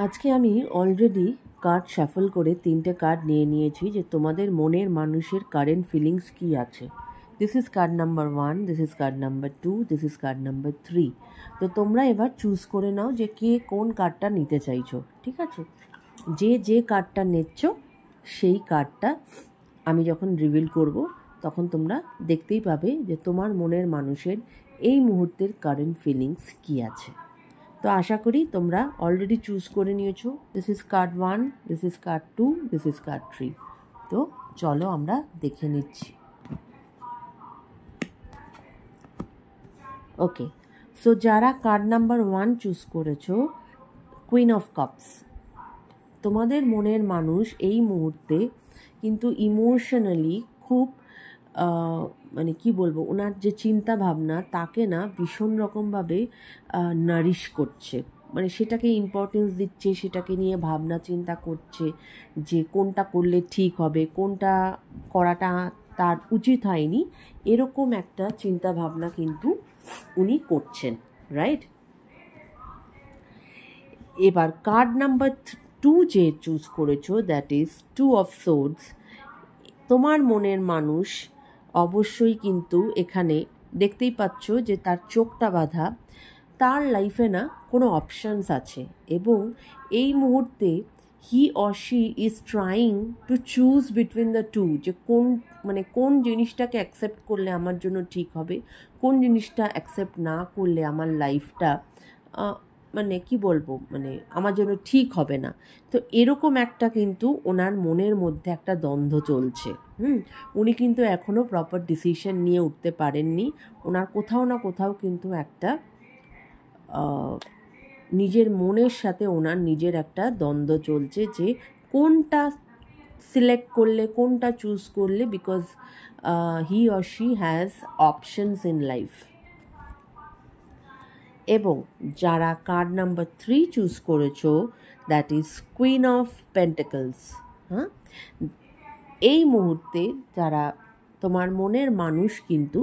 আজকে আমি already card shuffle করে 3টে কার্ড নিয়েছি যে তোমাদের মনের মানুষের কারেন্ট ফিলিংস কী আছে। This is card number 1, this is card number 2, this is card number 3। তো তোমরা এবার চুজ করে নাও যে কে কোন কার্ডটা নিতে চাইছো। ঠিক আছে, যে কার্ডটা নিচ্ছ সেই কার্ডটা আমি যখন রিভিল করব তখন তোমরা দেখতেই পাবে যে তোমার মনের মানুষের এই মুহূর্তের কারেন্ট ফিলিংস কী আছে। তো আশা করি তোমরা অলরেডি চুজ করে নিয়েছো। This is card 1, this is card 2, this is card 3। তো চলো আমরা দেখে নিচ্ছি। ওকে, সো যারা কার্ড নাম্বার 1 চুজ করেছো, কুইন অফ কাপস, তোমাদের মনের মানুষ এই মুহূর্তে কিন্তু ইমোশনালি খুব মানে কি বলবো, ওনার যে চিন্তা ভাবনা তাকে না ভীষণ রকমভাবে নারিশ করছে, মানে সেটাকে ইম্পর্টেন্স দিচ্ছে, সেটাকে নিয়ে ভাবনা চিন্তা করছে যে কোনটা করলে ঠিক হবে, কোনটা করাটা তার উচিত হয়নি, এরকম একটা চিন্তা ভাবনা কিন্তু উনি করছেন, রাইট। এবার কার্ড নাম্বার 2 যে চুজ করেছো, দ্যাট ইজ 2 অফ সোর্ডস, তোমার মনের মানুষ অবশ্যই কিন্তু এখানে দেখতেই পাচ্ছ যে তার চোখটা বাঁধা, তার লাইফে না কোনো অপশানস আছে এবং এই মুহূর্তে he or she is trying to choose between the two, যে কোন জিনিসটাকে অ্যাকসেপ্ট করলে আমার জন্য ঠিক হবে, কোন জিনিসটা অ্যাকসেপ্ট না করলে আমার লাইফটা মানে কি বলবো, মানে আমার জন্য ঠিক হবে না। তো এরকম একটা কিন্তু ওনার মনের মধ্যে একটা দ্বন্দ্ব চলছে। উনি কিন্তু এখনও প্রপার ডিসিশন নিয়ে উঠতে পারেননি। ওনার কোথাও না কোথাও কিন্তু একটা নিজের মনের সাথে ওনার নিজের একটা দ্বন্দ্ব চলছে যে কোনটা সিলেক্ট করলে, কোনটা চুজ করলে, because he or she has options in life. এবং যারা কার্ড নাম্বার 3 চুজ করেছো, that is queen of pentacles, হ্যাঁ, এই মুহূর্তে যারা তোমার মনের মানুষ কিন্তু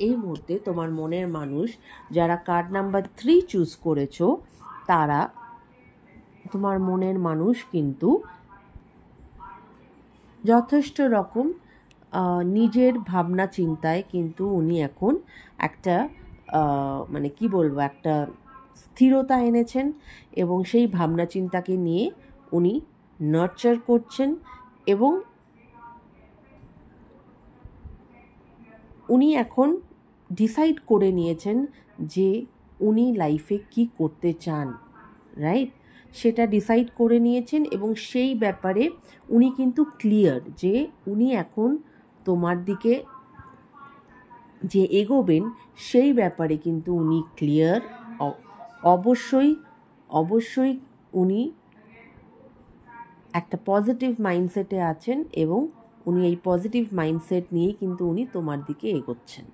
এই মুহূর্তে তোমার মনের মানুষ যারা কার্ড নাম্বার 3 চুজ করেছো, তারা তোমার মনের মানুষ কিন্তু যথেষ্ট রকম নিজের ভাবনা চিন্তায় কিন্তু উনি এখন একটা মানে কি বলবো, একটা স্থিরতা এনেছেন এবং সেই ভাবনা চিন্তাকে নিয়ে উনি নার্চার করছেন এবং উনি এখন ডিসাইড করে নিয়েছেন যে উনি লাইফে কি করতে চান, রাইট, সেটা ডিসাইড করে নিয়েছেন এবং সেই ব্যাপারে উনি কিন্তু ক্লিয়ার যে উনি এখন তোমার দিকে যে এগোবেন সেই ব্যাপারে কিন্তু উনি ক্লিয়ার। অবশ্যই উনি একটা পজিটিভ মাইন্ডসেটে আছেন এবং উনি এই পজিটিভ মাইন্ডসেট নিয়েই কিন্তু উনি তোমার দিকে এগোচ্ছেন।